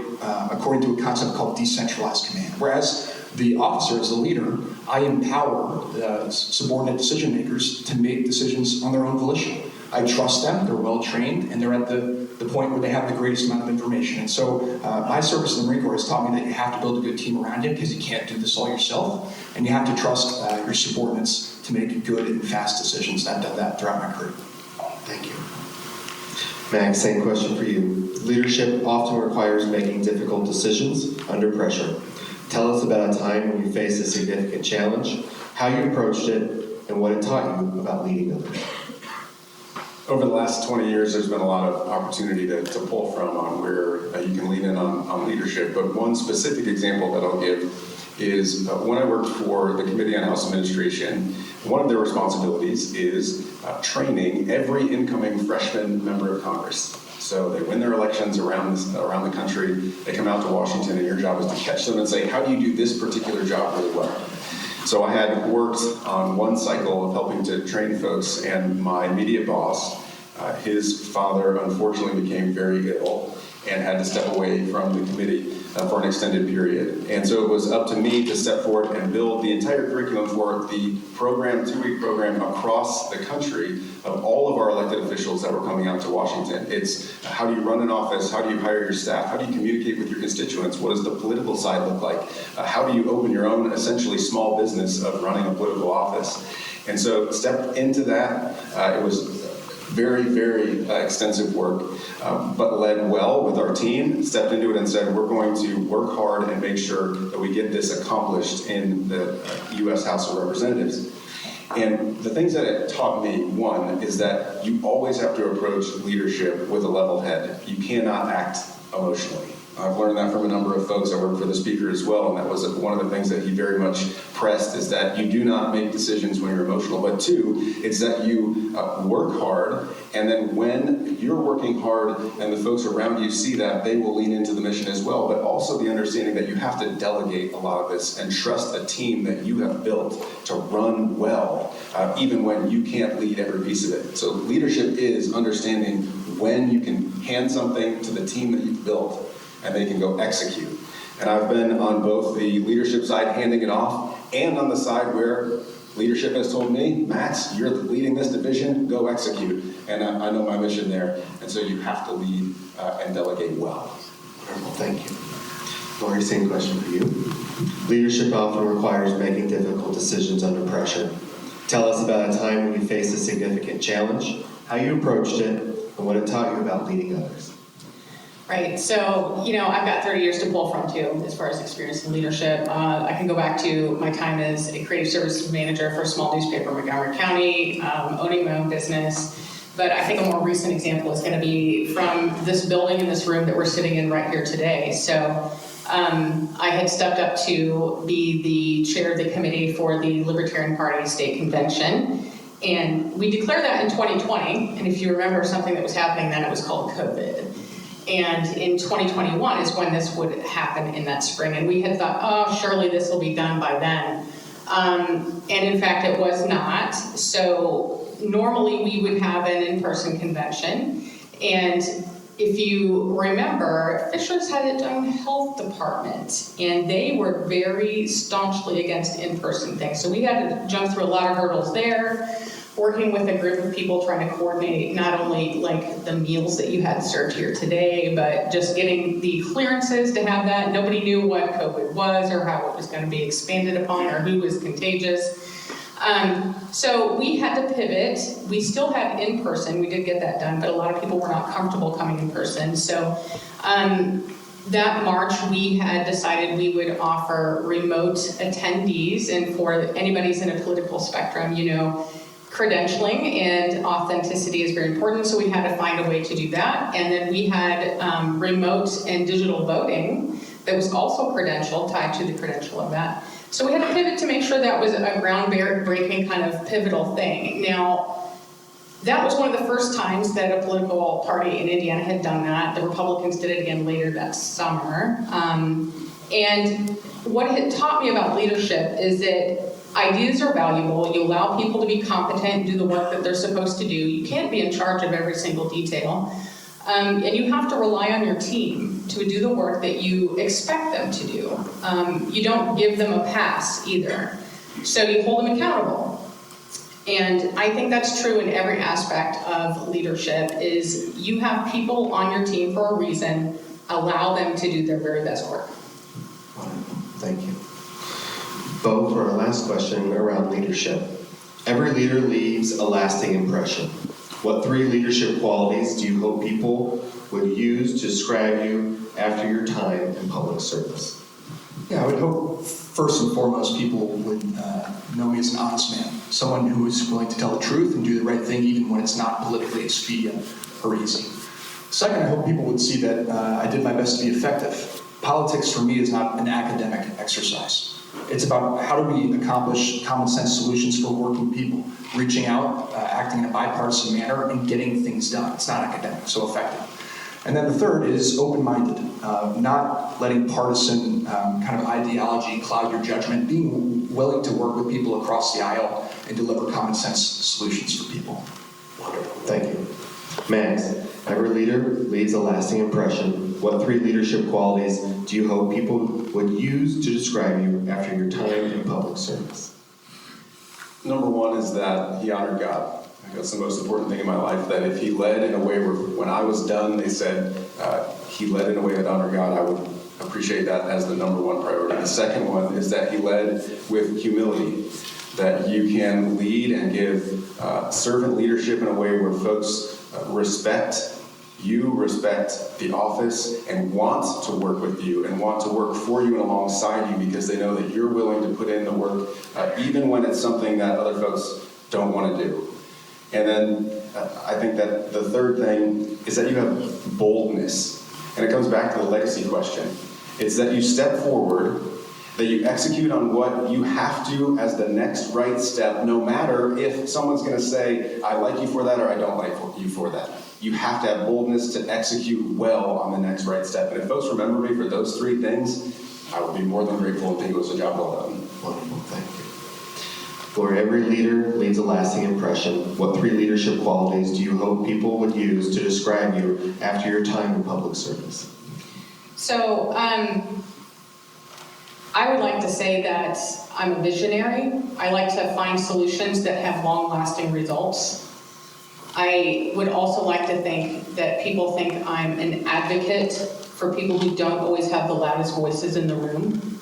according to a concept called decentralized command. Whereas the officer is the leader, I empower the subordinate decision makers to make decisions on their own volition. I trust them, they're well trained, and they're at the point where they have the greatest amount of information. And so my service in the Marine Corps has taught me that you have to build a good team around you because you can't do this all yourself, and you have to trust your subordinates to make good and fast decisions. I've done that throughout my career. Thank you. Max, same question for you. Leadership often requires making difficult decisions under pressure. Tell us about a time when you faced a significant challenge, how you approached it, and what it taught you about leading others. Over the last 20 years, there's been a lot of opportunity to pull from on where you can lean in on leadership. But one specific example that I'll give is when I worked for the Committee on House Administration, one of their responsibilities is training every incoming freshman member of Congress. So they win their elections around the country, they come out to Washington, and your job is to catch them and say, how do you do this particular job really well? So I had worked on one cycle of helping to train folks, and my immediate boss, his father unfortunately became very ill and had to step away from the committee for an extended period. And so it was up to me to step forward and build the entire curriculum for the program, 2-week program across the country of all of our elected officials that were coming out to Washington. It's how do you run an office? How do you hire your staff? How do you communicate with your constituents? What does the political side look like? How do you open your own, essentially, small business of running a political office? And so stepped into that. It was very, very extensive work, but led well with our team, stepped into it and said, we're going to work hard and make sure that we get this accomplished in the U.S. House of Representatives. And the things that it taught me, one, is that you always have to approach leadership with a level head. You cannot act emotionally. I've learned that from a number of folks. I work for the speaker as well, and that was one of the things that he very much pressed, is that you do not make decisions when you're emotional. But two, it's that you work hard, and then when you're working hard and the folks around you see that, they will lean into the mission as well. But also the understanding that you have to delegate a lot of this and trust the team that you have built to run well, even when you can't lead every piece of it. So leadership is understanding when you can hand something to the team that you've built, and they can go execute. And I've been on both the leadership side, handing it off, and on the side where leadership has told me, Max, you're leading this division, go execute. And I know my mission there, and so you have to lead and delegate well. Wonderful, thank you. Lori, same question for you. Leadership often requires making difficult decisions under pressure. Tell us about a time when you faced a significant challenge, how you approached it, and what it taught you about leading others. Right, so, I've got 30 years to pull from too, as far as experience in leadership. I can go back to my time as a creative services manager for a small newspaper in Montgomery County, owning my own business. But I think a more recent example is going to be from this building in this room that we're sitting in right here today. So I had stepped up to be the chair of the committee for the Libertarian Party State Convention. And we declared that in 2020. And if you remember something that was happening then, it was called COVID. And in 2021 is when this would happen in that spring. And we had thought, oh, surely this will be done by then. And in fact, it was not. So normally we would have an in-person convention. And if you remember, Fisher's had its own health department. And they were very staunchly against in-person things. So we had to jump through a lot of hurdles there. Working with a group of people trying to coordinate not only like the meals that you had served here today, but just getting the clearances to have that. Nobody knew what COVID was or how it was going to be expanded upon or who was contagious. So we had to pivot. We still had in-person. We did get that done, but a lot of people were not comfortable coming in person. So that March, we had decided we would offer remote attendees. And for anybody who's in a political spectrum, credentialing and authenticity is very important, so we had to find a way to do that. And then we had remote and digital voting that was also credentialed, tied to the credential of that. So we had to pivot to make sure that was a groundbreaking kind of pivotal thing. Now, that was one of the first times that a political party in Indiana had done that. The Republicans did it again later that summer. And what it taught me about leadership is that ideas are valuable. You allow people to be competent, do the work that they're supposed to do. You can't be in charge of every single detail. And you have to rely on your team to do the work that you expect them to do. You don't give them a pass either. So you hold them accountable. And I think that's true in every aspect of leadership, is you have people on your team for a reason. Allow them to do their very best work. Wonderful. Thank you. Bo, for our last question around leadership. Every leader leaves a lasting impression. What 3 leadership qualities do you hope people would use to describe you after your time in public service? Yeah, I would hope first and foremost people would know me as an honest man, someone who is willing to tell the truth and do the right thing even when it's not politically expedient or easy. Second, I hope people would see that I did my best to be effective. Politics for me is not an academic exercise. It's about how do we accomplish common sense solutions for working people, reaching out, acting in a bipartisan manner, and getting things done. It's not academic, so effective. And then the third is open-minded, not letting partisan kind of ideology cloud your judgment, being willing to work with people across the aisle and deliver common sense solutions for people. Wonderful, thank you. Max, every leader leaves a lasting impression. What 3 leadership qualities do you hope people would use to describe you after your time in public service? Number one is that he honored God. I think that's the most important thing in my life, that if he led in a way where when I was done, they said he led in a way that honored God, I would appreciate that as the number one priority. The second one is that he led with humility, that you can lead and give servant leadership in a way where folks respect you, respect the office, and want to work with you and want to work for you and alongside you because they know that you're willing to put in the work even when it's something that other folks don't want to do. And then I think that the third thing is that you have boldness. And it comes back to the legacy question. It's that you step forward, that you execute on what you have to as the next right step, no matter if someone's going to say, I like you for that or I don't like you for that. You have to have boldness to execute well on the next right step. And if folks remember me for those 3 things, I would be more than grateful and think it was a job well done. Wonderful, thank you. For every leader leaves a lasting impression. What 3 leadership qualities do you hope people would use to describe you after your time in public service? So, I would like to say that I'm a visionary. I like to find solutions that have long-lasting results. I would also like to think that people think I'm an advocate for people who don't always have the loudest voices in the room,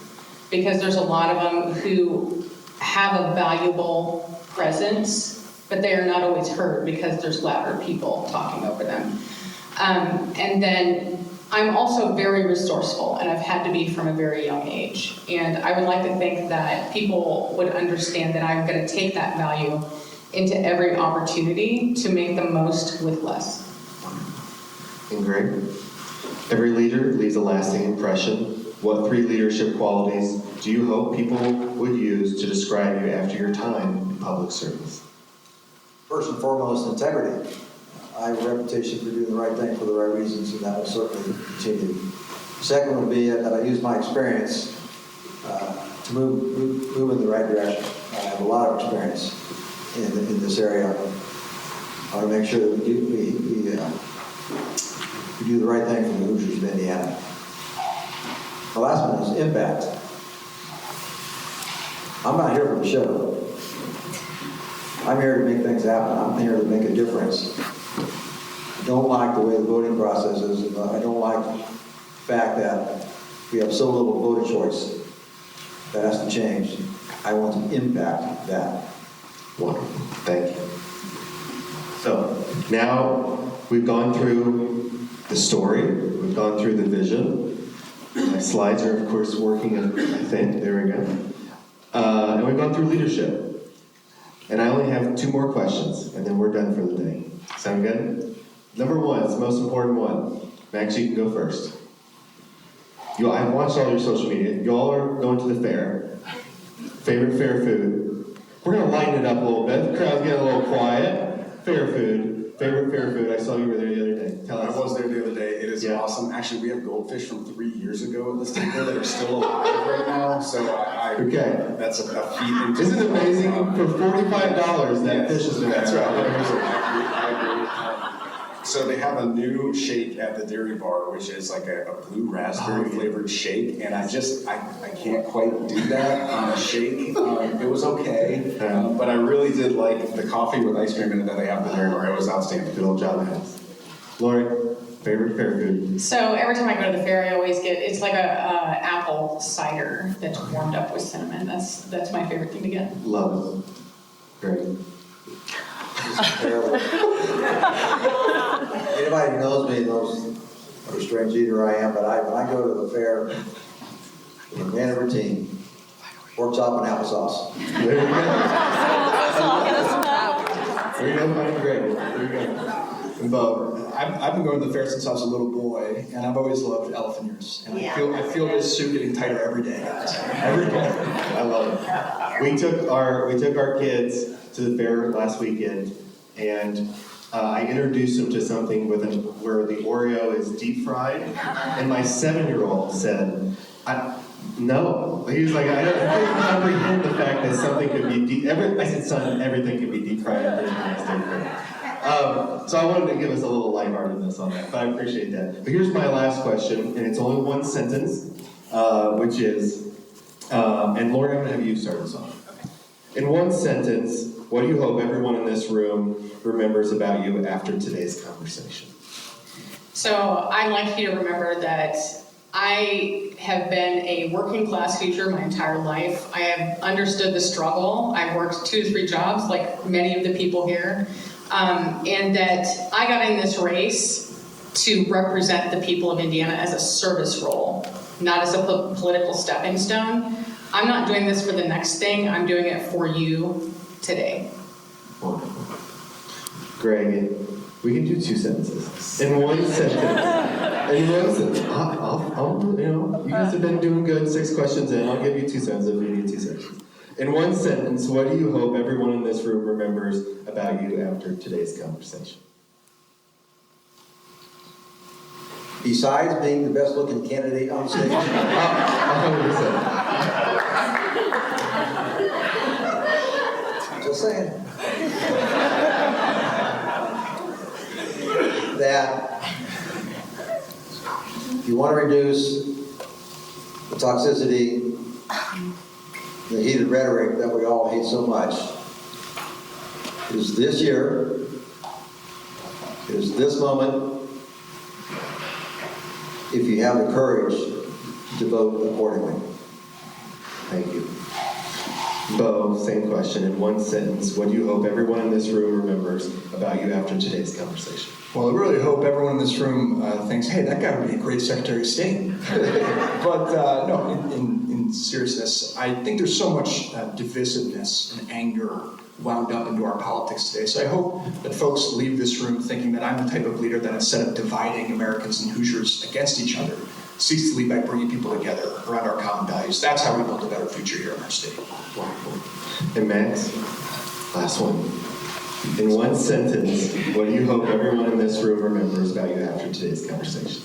because there's a lot of them who have a valuable presence, but they are not always heard because there's louder people talking over them. And then I'm also very resourceful, and I've had to be from a very young age. And I would like to think that people would understand that I'm going to take that value into every opportunity to make the most with less. And Greg, every leader leaves a lasting impression. What 3 leadership qualities do you hope people would use to describe you after your time in public service? First and foremost, integrity. I have a reputation for doing the right thing for the right reasons, and that will certainly continue. Second would be that I use my experience to move in the right direction. I have a lot of experience in this area. I want to make sure that we do the right thing for the Hoosiers of Indiana. The last one is impact. I'm not here for the show. I'm here to make things happen. I'm here to make a difference. I don't like the way the voting process is. I don't like the fact that we have so little voter choice. That has to change. I want to impact that. Wonderful, thank you. So now we've gone through the story, we've gone through the vision. My slides are, of course, working, I think. There we go. And we've gone through leadership. And I only have 2 more questions, and then we're done for the day. Sound good? Number 1, it's the most important one. Max, you can go first. I've watched all your social media. You all are going to the fair. Favorite fair food? We're going to lighten it up a little bit. The crowd's getting a little quiet. Fair food. Favorite fair food? I saw you were there the other day. Tell us. I was there the other day. It is awesome. Actually, we have goldfish from 3 years ago at this table that are still alive right now. So Okay. That's a feat. Isn't it amazing? For $45, that fish is there. That's right. I agree. So they have a new shake at the Dairy Bar, which is like a blue raspberry flavored shake, and I can't quite do that on a shake. It was okay, but I really did like the coffee with ice cream in it that they have at the Dairy Bar. It was outstanding. Good old job, Max. Lori, favorite fair food? So every time I go to the fair, I always it's like a apple cider that's warmed up with cinnamon. That's my favorite thing to get. Love it. Great. Terrible. Anybody who knows me knows what a strange eater I am, but when I go to the fair, the man of routine, pork chop and applesauce. There you go. There you go, Mike. Great. There you go. And Bo. I've been going to the fair since I was a little boy, and I've always loved elephant ears. And I feel this suit getting tighter every day, guys. Every day. I love it. We took our kids to the fair last weekend, and I introduced them to something where the Oreo is deep fried, and my 7-year-old said, "No." He was like, "I don't comprehend the fact that something could be deep." I said, "Son, everything can be deep fried." So I wanted to give us a little lightheartedness on that, but I appreciate that. But here's my last question, and it's only one sentence, which is, and Lauren, I'm going to have you start this off. In one sentence, what do you hope everyone in this room remembers about you after today's conversation? So I'd like you to remember that I have been a working class teacher my entire life. I have understood the struggle. I've worked 2 to 3 jobs like many of the people here. And that I got in this race to represent the people of Indiana as a service role, not as a political stepping stone. I'm not doing this for the next thing. I'm doing it for you today. Wonderful. Greg, we can do 2 sentences. In one sentence. You guys have been doing good, 6 questions in. I'll give you 2 sentences if you need 2 seconds. In one sentence, what do you hope everyone in this room remembers about you after today's conversation? Besides being the best looking candidate on stage. 100%. Just saying. That if you want to reduce the toxicity, the heated rhetoric that we all hate so much, is this year, is this moment, if you have the courage to vote accordingly. Thank you. Bo, same question. In one sentence, what do you hope everyone in this room remembers about you after today's conversation? Well, I really hope everyone in this room thinks, hey, that guy would be a great Secretary of State. But no, in seriousness, I think there's so much divisiveness and anger wound up into our politics today. So I hope that folks leave this room thinking that I'm the type of leader that instead of dividing Americans and Hoosiers against each other, seeks to lead by bringing people together around our common values. That's how we build a better future here in our state. Wonderful. And Max, last one. In one sentence, what do you hope everyone in this room remembers about you after today's conversation?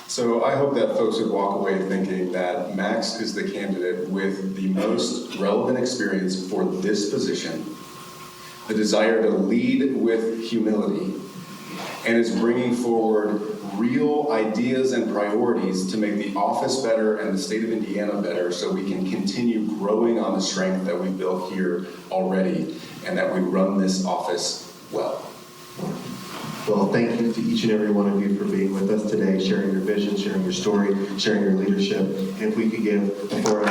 So I hope that folks would walk away thinking that Max is the candidate with the most relevant experience for this position, the desire to lead with humility, and is bringing forward real ideas and priorities to make the office better and the state of Indiana better so we can continue growing on the strength that we've built here already and that we run this office well. Well, thank you to each and every one of you for being with us today, sharing your vision, sharing your story, sharing your leadership. And if we could give the floor to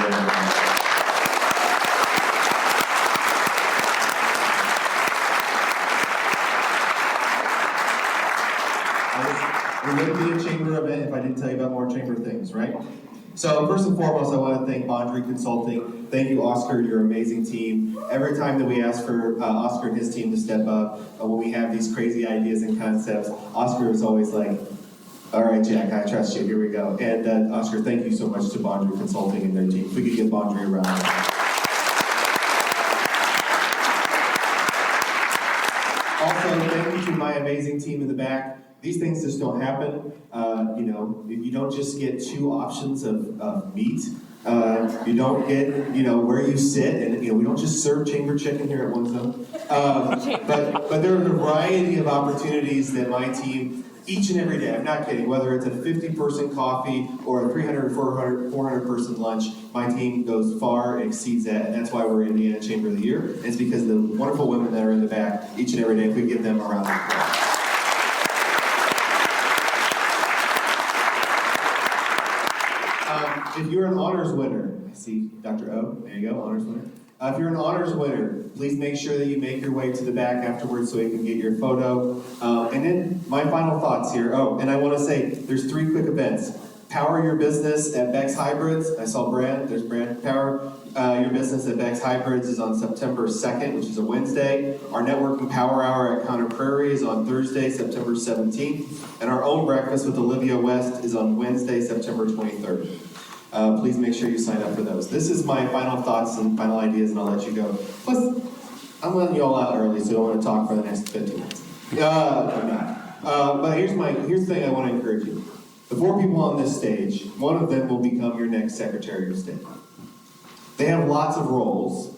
It wouldn't be a chamber event if I didn't tell you about more chamber things, right? So first and foremost, I want to thank Bondry Consulting. Thank you, Oscar, your amazing team. Every time that we ask for Oscar and his team to step up, when we have these crazy ideas and concepts, Oscar is always like, all right, Jack, I trust you, here we go. And Oscar, thank you so much to Bondry Consulting and their team. If we could give Bondry a round of applause. Also, thank you to my amazing team in the back. These things just don't happen. You don't just get 2 options of meat. You don't get, where you sit, and we don't just serve chamber chicken here at OneZone. But there are a variety of opportunities that my team, each and every day, I'm not kidding, whether it's a 50-person coffee or a 300, 400-person lunch, my team goes far and exceeds that, and that's why we're Indiana Chamber of the Year. And it's because of the wonderful women that are in the back each and every day. If we give them a round of applause. If you're an honors winner, I see Dr. O, there you go, honors winner. If you're an honors winner, please make sure that you make your way to the back afterwards so we can get your photo. And then my final thoughts here. Oh, and I want to say there's 3 quick events. Power your business at Beck's Hybrids. I saw Brad, there's Brad. Power your business at Beck's Hybrids is on September 2nd, which is a Wednesday. Our networking power hour at Conner Prairie is on Thursday, September 17th. And our own breakfast with Olivia West is on Wednesday, September 23rd. Please make sure you sign up for those. This is my final thoughts and final ideas, and I'll let you go. Plus, I'm letting you all out early, so I don't want to talk for the next 15 minutes. I'm not. But here's the thing I want to encourage you. The 4 people on this stage, one of them will become your next Secretary of State. They have lots of roles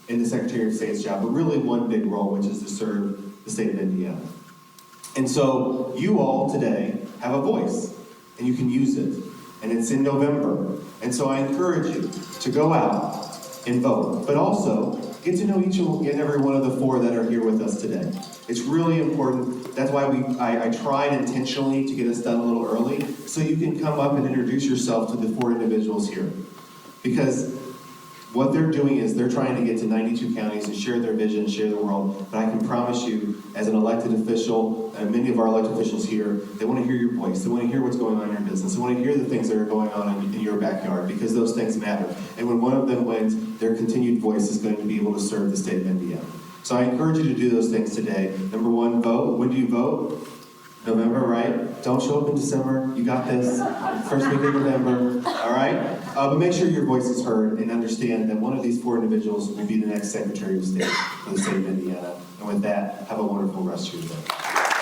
in the Secretary of State's job, but really one big role, which is to serve the state of Indiana. And so you all today have a voice, and you can use it. And it's in November. And so I encourage you to go out and vote, but also get to know each and every one of the 4 that are here with us today. It's really important. That's why I tried intentionally to get us done a little early, so you can come up and introduce yourself to the 4 individuals here. Because what they're doing is they're trying to get to 92 counties and share their vision, share the world. But I can promise you, as an elected official, and many of our elected officials here, they want to hear your voice. They want to hear what's going on in your business. They want to hear the things that are going on in your backyard, because those things matter. And when one of them wins, their continued voice is going to be able to serve the state of Indiana. So I encourage you to do those things today. Number 1, vote. When do you vote? November, right? Don't show up in December. You got this. First week of November. All right? But make sure your voice is heard, and understand that one of these 4 individuals will be the next Secretary of State for the state of Indiana. And with that, have a wonderful rest of your day.